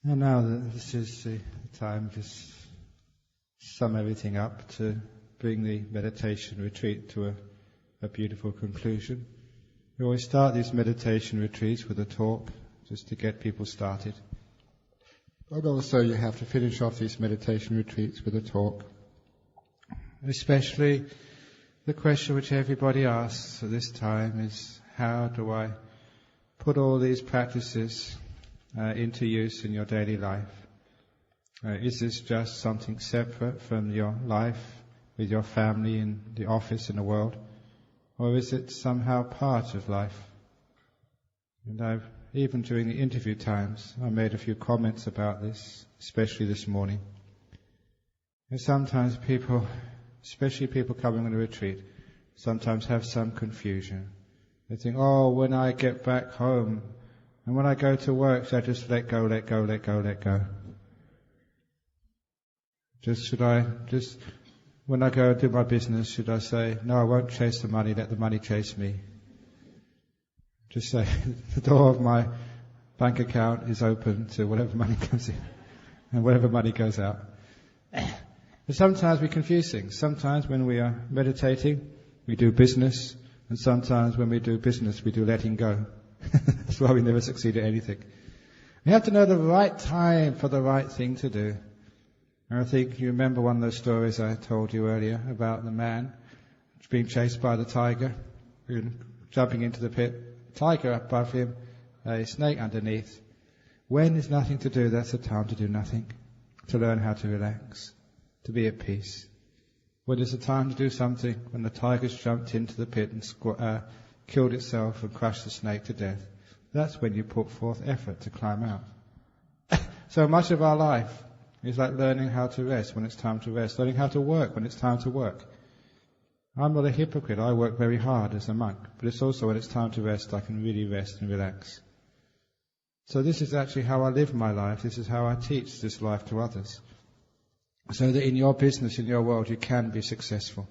And now this is the time to sum everything up, to bring the meditation retreat to a beautiful conclusion. We always start these meditation retreats with a talk, just to get people started. But also you have to finish off these meditation retreats with a talk. Especially the question which everybody asks at this time is, how do I put all these practices into use in your daily life? Is this just something separate from your life with your family in the office in the world? Or is it somehow part of life? And even during the interview times, I made a few comments about this, especially this morning. And sometimes people, especially people coming on a retreat, sometimes have some confusion. They think, oh, when I get back home and when I go to work, should I just let go? When I go and do my business, should I say, no, I won't chase the money, let the money chase me? Just say, the door of my bank account is open to whatever money comes in and whatever money goes out. But sometimes we confuse things. Sometimes when we are meditating, we do business, and sometimes when we do business, we do letting go. That's why we never succeed at anything. We have to know the right time for the right thing to do. And I think you remember one of those stories I told you earlier about the man being chased by the tiger, jumping into the pit, tiger above him, a snake underneath. When there's nothing to do, that's the time to do nothing, to learn how to relax, to be at peace. When there's a time to do something, when the tiger's jumped into the pit and killed itself and crushed the snake to death, that's when you put forth effort to climb out. So much of our life is like learning how to rest when it's time to rest, learning how to work when it's time to work. I'm not a hypocrite. I work very hard as a monk, but it's also when it's time to rest, I can really rest and relax. So this is actually how I live my life. This is how I teach this life to others. So that in your business, in your world, you can be successful.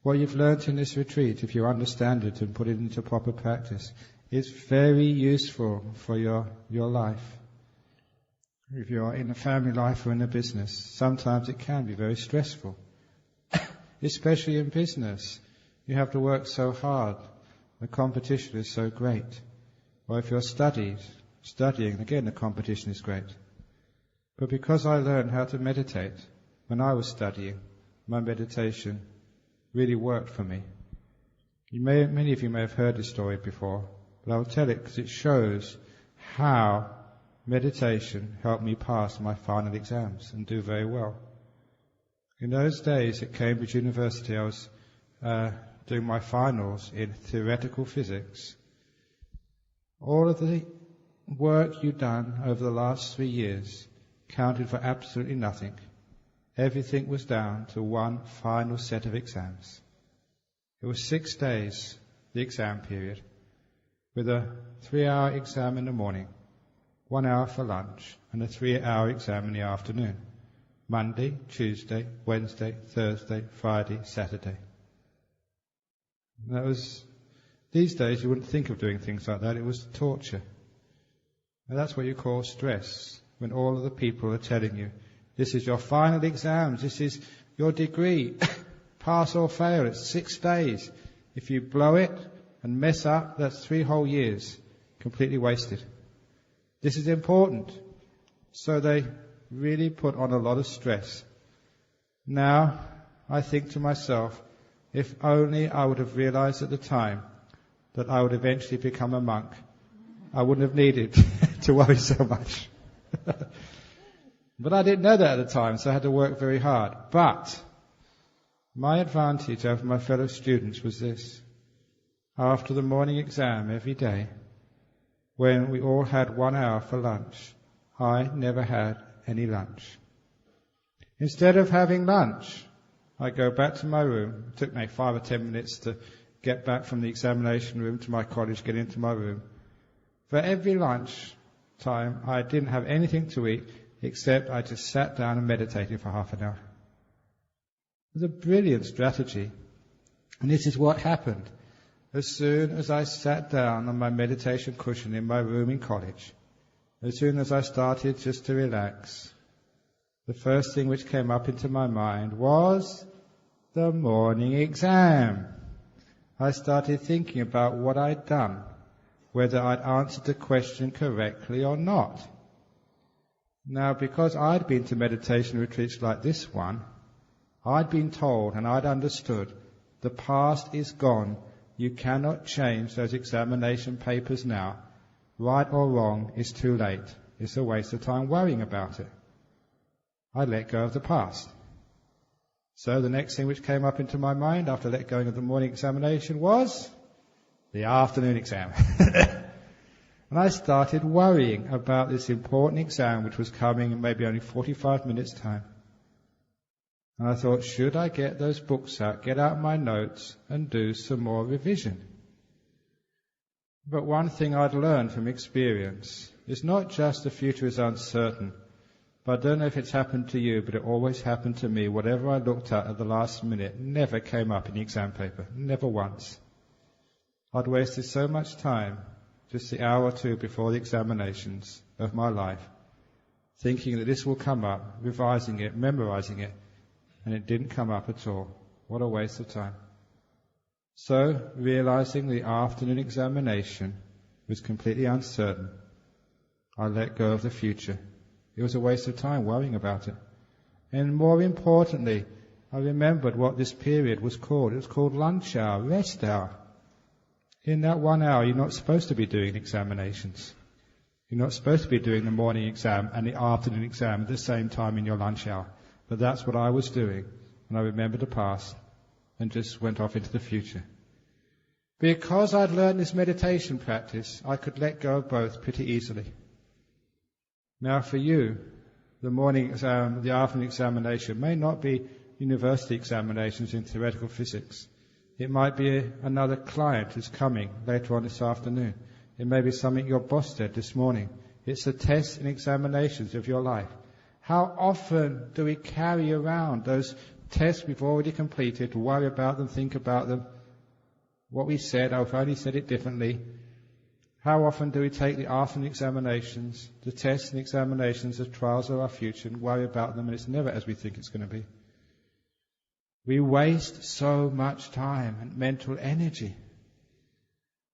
What you've learnt in this retreat, if you understand it and put it into proper practice, is very useful for your life. If you're in a family life or in a business, sometimes it can be very stressful. Especially in business. You have to work so hard. The competition is so great. Or if you're studying, again the competition is great. But because I learned how to meditate when I was studying, my meditation really worked for me. Many of you may have heard this story before, but I'll tell it because it shows how meditation helped me pass my final exams and do very well. In those days at Cambridge University, I was doing my finals in theoretical physics. All of the work you've done over the last 3 years counted for absolutely nothing. Everything was down to one final set of exams. It was 6 days, the exam period, with a 3-hour exam in the morning, 1 hour for lunch, and a 3-hour exam in the afternoon. Monday, Tuesday, Wednesday, Thursday, Friday, Saturday. These days you wouldn't think of doing things like that. It was torture. And that's what you call stress, when all of the people are telling you, this is your final exams, this is your degree, pass or fail, it's 6 days. If you blow it and mess up, that's 3 whole years, completely wasted. This is important. So they really put on a lot of stress. Now, I think to myself, if only I would have realized at the time that I would eventually become a monk, I wouldn't have needed to worry so much. But I didn't know that at the time, so I had to work very hard. But my advantage over my fellow students was this. After the morning exam every day, when we all had 1 hour for lunch, I never had any lunch. Instead of having lunch, I go back to my room. It took me 5 or 10 minutes to get back from the examination room to my college, get into my room. For every lunch time, I didn't have anything to eat, except I just sat down and meditated for half an hour. It was a brilliant strategy. And this is what happened. As soon as I sat down on my meditation cushion in my room in college, As soon as I started just to relax, the first thing which came up into my mind was the morning exam. I started thinking about what I'd done, whether I'd answered the question correctly or not. Now, because I'd been to meditation retreats like this one, I'd been told and I'd understood the past is gone. You cannot change those examination papers now. Right or wrong is too late. It's a waste of time worrying about it. I let go of the past. So the next thing which came up into my mind after let going of the morning examination was the afternoon exam. And I started worrying about this important exam which was coming in maybe only 45 minutes' time. And I thought, should I get those books out, get out my notes and do some more revision? But one thing I'd learned from experience is not just the future is uncertain, but I don't know if it's happened to you, but it always happened to me. Whatever I looked at the last minute never came up in the exam paper, never once. I'd wasted so much time, just the hour or two before the examinations of my life, thinking that this will come up, revising it, memorizing it, and it didn't come up at all. What a waste of time. So, realizing the afternoon examination was completely uncertain, I let go of the future. It was a waste of time worrying about it. And more importantly, I remembered what this period was called. It was called lunch hour, rest hour. In that 1 hour, you're not supposed to be doing examinations. You're not supposed to be doing the morning exam and the afternoon exam at the same time in your lunch hour. But that's what I was doing, and I remembered the past and just went off into the future. Because I'd learned this meditation practice, I could let go of both pretty easily. Now for you, the morning exam, the afternoon examination may not be university examinations in theoretical physics. It might be another client who's coming later on this afternoon. It may be something your boss said this morning. It's the tests and examinations of your life. How often do we carry around those tests we've already completed, worry about them, think about them, what we said, I've only said it differently. How often do we take the afternoon examinations, the tests and examinations as trials of our future and worry about them, and it's never as we think it's going to be. We waste so much time and mental energy.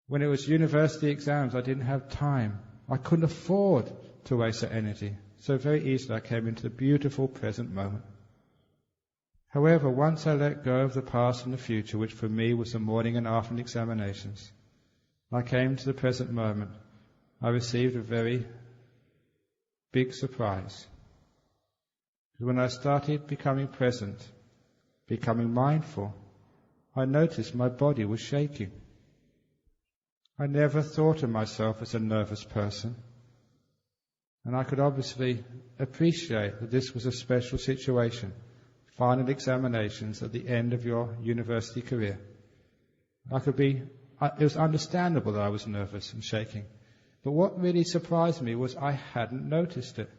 When it was university exams, I didn't have time. I couldn't afford to waste that energy. So very easily I came into the beautiful present moment. However, once I let go of the past and the future, which for me was the morning and afternoon examinations, I came to the present moment. I received a very big surprise. When I started becoming present, becoming mindful, I noticed my body was shaking. I never thought of myself as a nervous person. And I could obviously appreciate that this was a special situation. Final examinations at the end of your university career. It was understandable that I was nervous and shaking. But what really surprised me was I hadn't noticed it.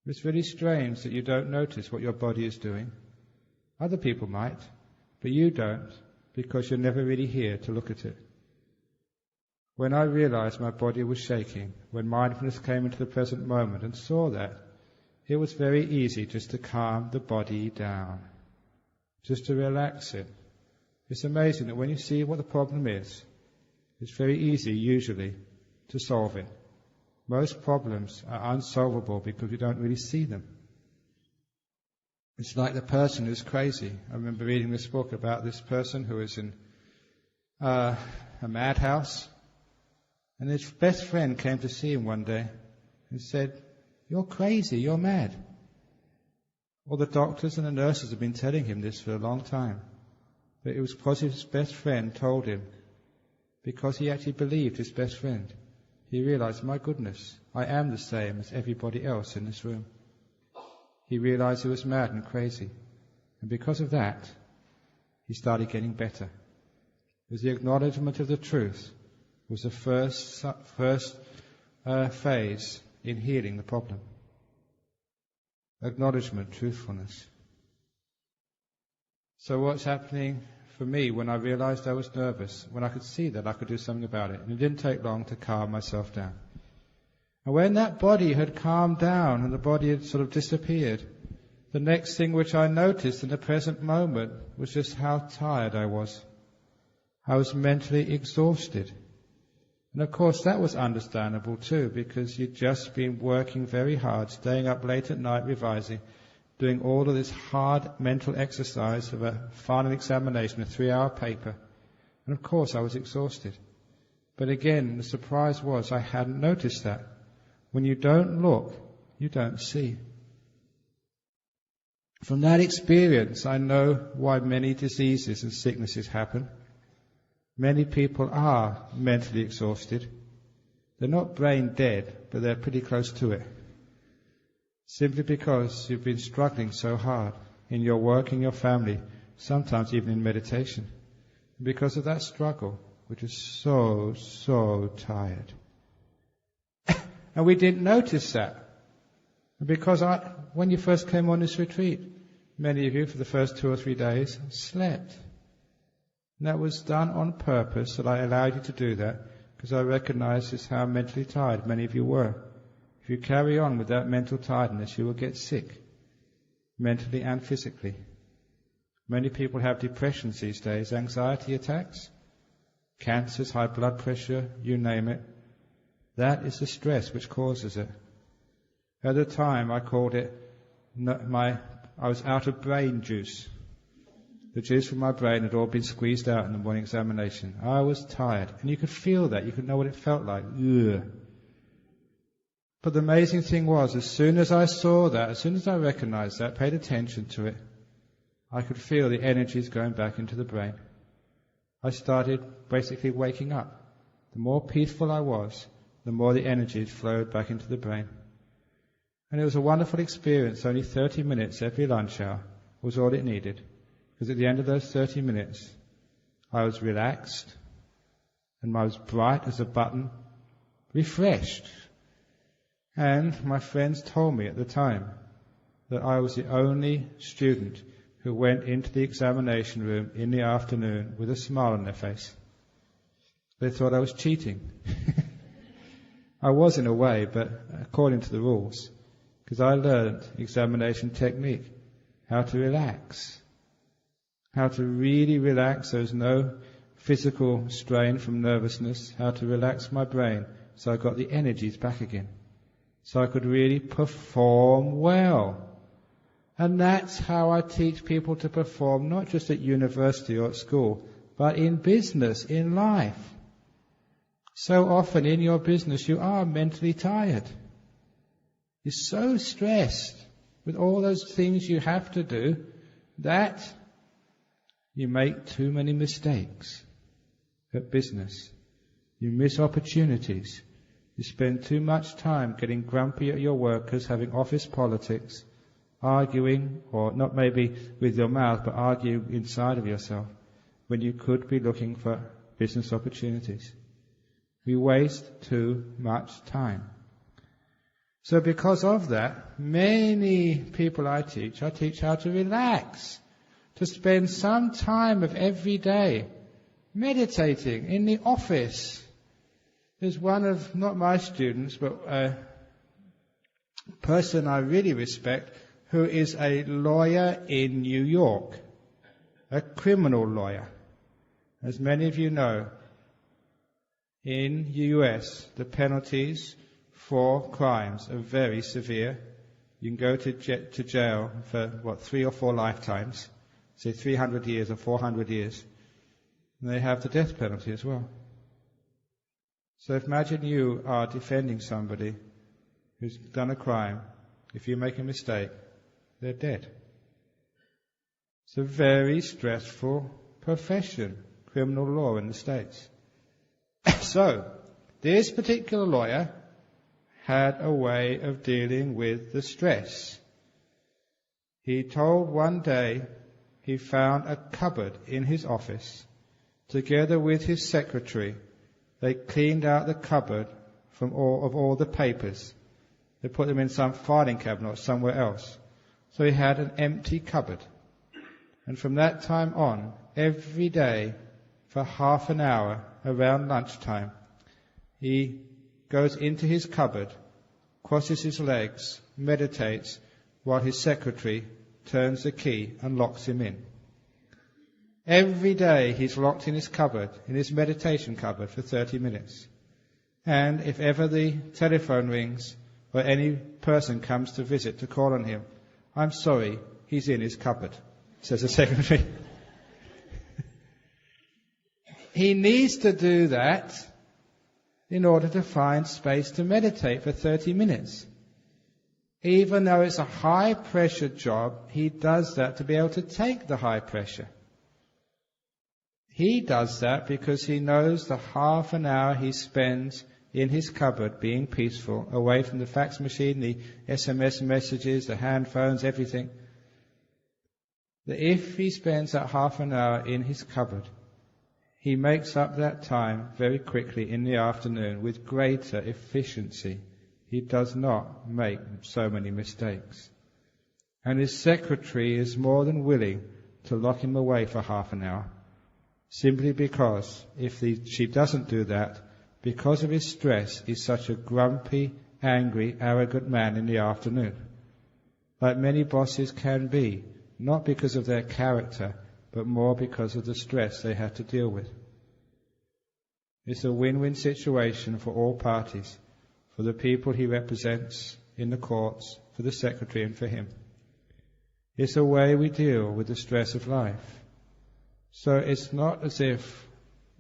It's really strange that you don't notice what your body is doing. Other people might, but you don't, because you're never really here to look at it. When I realized my body was shaking, when mindfulness came into the present moment and saw that, it was very easy just to calm the body down, just to relax it. It's amazing that when you see what the problem is, it's very easy, usually, to solve it. Most problems are unsolvable because we don't really see them. It's like the person who's crazy. I remember reading this book about this person who was in a madhouse, and his best friend came to see him one day and said, "You're crazy, you're mad." All the doctors and the nurses have been telling him this for a long time. But it was because his best friend told him, because he actually believed his best friend. He realized, my goodness, I am the same as everybody else in this room. He realized he was mad and crazy. And because of that, he started getting better. It was the acknowledgement of the truth was the first phase in healing the problem. Acknowledgement, truthfulness. So what's happening for me when I realized I was nervous, when I could see that I could do something about it, and it didn't take long to calm myself down. And when that body had calmed down and the body had sort of disappeared, the next thing which I noticed in the present moment was just how tired I was. I was mentally exhausted. And of course that was understandable too, because you'd just been working very hard, staying up late at night revising, doing all of this hard mental exercise of a final examination, a 3-hour paper. And of course I was exhausted. But again, the surprise was I hadn't noticed that. When you don't look, you don't see. From that experience, I know why many diseases and sicknesses happen. Many people are mentally exhausted. They're not brain dead, but they're pretty close to it. Simply because you've been struggling so hard in your work, in your family, sometimes even in meditation. Because of that struggle, which is so tired. And we didn't notice that. Because when you first came on this retreat, many of you for the first 2 or 3 days slept. And that was done on purpose, that I allowed you to do that, because I recognized just how mentally tired many of you were. If you carry on with that mental tiredness, you will get sick, mentally and physically. Many people have depressions these days, anxiety attacks, cancers, high blood pressure, you name it. That is the stress which causes it. At the time, I called it, I was out of brain juice. The juice from my brain had all been squeezed out in the morning examination. I was tired, and you could feel that. You could know what it felt like. Ugh. But the amazing thing was, as soon as I saw that, as soon as I recognized that, paid attention to it, I could feel the energies going back into the brain. I started basically waking up. The more peaceful I was, the more the energies flowed back into the brain. And it was a wonderful experience. Only 30 minutes every lunch hour was all it needed. Because at the end of those 30 minutes, I was relaxed, and I was bright as a button, refreshed. And my friends told me at the time that I was the only student who went into the examination room in the afternoon with a smile on their face. They thought I was cheating. I was in a way, but according to the rules, because I learned examination technique, how to relax, how to really relax. There was no physical strain from nervousness, how to relax my brain so I got the energies back again, so I could really perform well. And that's how I teach people to perform, not just at university or at school, but in business, in life. So often in your business you are mentally tired. You're so stressed with all those things you have to do that you make too many mistakes at business. You miss opportunities. You spend too much time getting grumpy at your workers, having office politics, arguing, or not maybe with your mouth, but argue inside of yourself, when you could be looking for business opportunities. We waste too much time. So because of that, many people I teach how to relax, to spend some time of every day meditating in the office. There's one of, not my students, but a person I really respect, who is a lawyer in New York, a criminal lawyer. As many of you know, in the US, the penalties for crimes are very severe. You can go to jail for, 3 or 4 lifetimes, say 300 years or 400 years. And they have the death penalty as well. So imagine you are defending somebody who's done a crime. If you make a mistake, they're dead. It's a very stressful profession, criminal law in the States. So, this particular lawyer had a way of dealing with the stress. He told one day he found a cupboard in his office. Together with his secretary, they cleaned out the cupboard from all the papers. They put them in some filing cabinet or somewhere else. So he had an empty cupboard. And from that time on, every day, for half an hour around lunchtime, he goes into his cupboard crosses his legs, meditates, while his secretary turns the key and locks him in. Every day he's locked in his cupboard, in his meditation cupboard, for 30 minutes. And if ever the telephone rings or any person comes to visit to call on him, I'm sorry, he's in his cupboard, says the secretary. He needs to do that in order to find space to meditate for 30 minutes. Even though it's a high pressure job, he does that to be able to take the high pressure. He does that because he knows the half an hour he spends in his cupboard being peaceful, away from the fax machine, the SMS messages, the hand phones, everything, that if he spends that half an hour in his cupboard, he makes up that time very quickly in the afternoon with greater efficiency. He does not make so many mistakes. And his secretary is more than willing to lock him away for half an hour, simply because if she doesn't do that, because of his stress, he's such a grumpy, angry, arrogant man in the afternoon. Like many bosses can be, not because of their character, but more because of the stress they had to deal with. It's a win-win situation for all parties, for the people he represents in the courts, for the secretary and for him. It's a way we deal with the stress of life. So it's not as if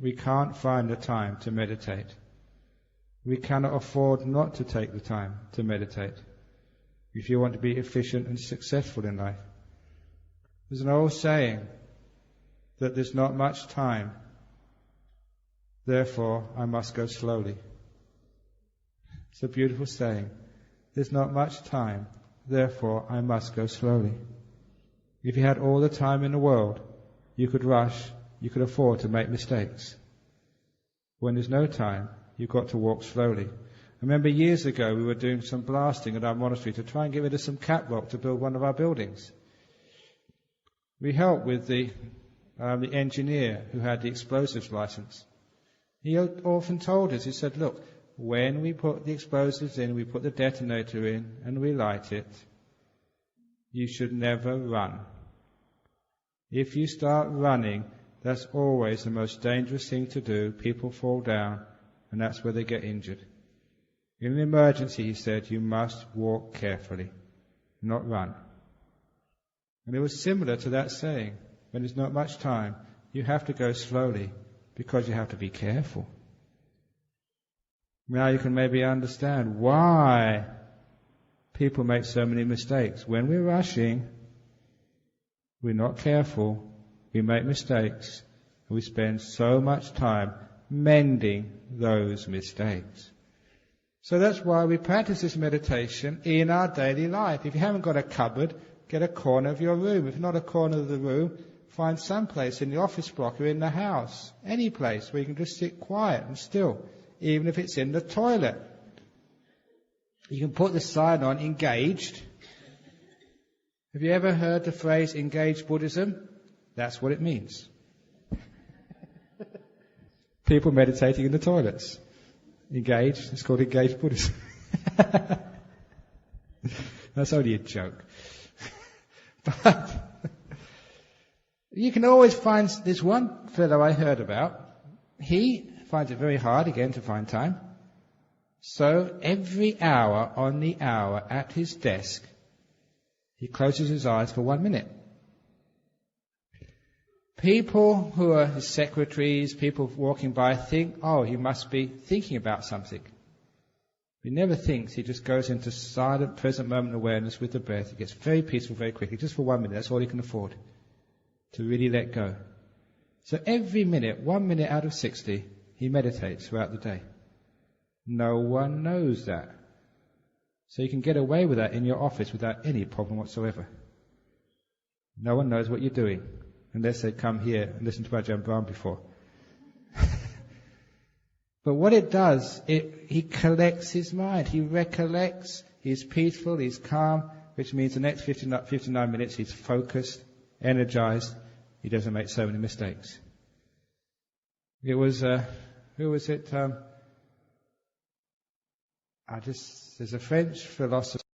we can't find the time to meditate. We cannot afford not to take the time to meditate if you want to be efficient and successful in life. There's an old saying that there's not much time, therefore I must go slowly. It's a beautiful saying. There's not much time, therefore I must go slowly. If you had all the time in the world, you could rush, you could afford to make mistakes. When there's no time, you've got to walk slowly. I remember years ago we were doing some blasting at our monastery to try and get rid of some caprock to build one of our buildings. We helped with the engineer who had the explosives license. He often told us, he said, look, when we put the explosives in, we put the detonator in and we light it, you should never run. If you start running, that's always the most dangerous thing to do. People fall down, and that's where they get injured. In an emergency, he said, you must walk carefully, not run. And it was similar to that saying. When there's not much time, you have to go slowly, because you have to be careful. Now you can maybe understand why people make so many mistakes. When we're rushing, we're not careful, we make mistakes, and we spend so much time mending those mistakes. So that's why we practice this meditation in our daily life. If you haven't got a cupboard, get a corner of your room. If not a corner of the room, find some place in the office block or in the house, any place where you can just sit quiet and still, even if it's in the toilet. You can put the sign on, engaged. Have you ever heard the phrase engaged Buddhism? That's what it means. People meditating in the toilets. Engaged, it's called engaged Buddhism. That's only a joke. But you can always find, this one fellow I heard about, he finds it very hard again to find time. So every hour on the hour at his desk, he closes his eyes for 1 minute. People who are his secretaries, people walking by think, oh, he must be thinking about something. He never thinks, he just goes into silent, present moment awareness with the breath. He gets very peaceful very quickly, just for 1 minute. That's all he can afford, to really let go. So every minute, 1 minute out of 60, he meditates throughout the day. No one knows that. So you can get away with that in your office without any problem whatsoever. No one knows what you're doing, unless they come here and listen to Ajahn Brahm before. But what it does, he collects his mind. He recollects, he's peaceful, he's calm, which means the next 59 minutes he's focused, energized, he doesn't make so many mistakes. It was, who was it? there's a French philosopher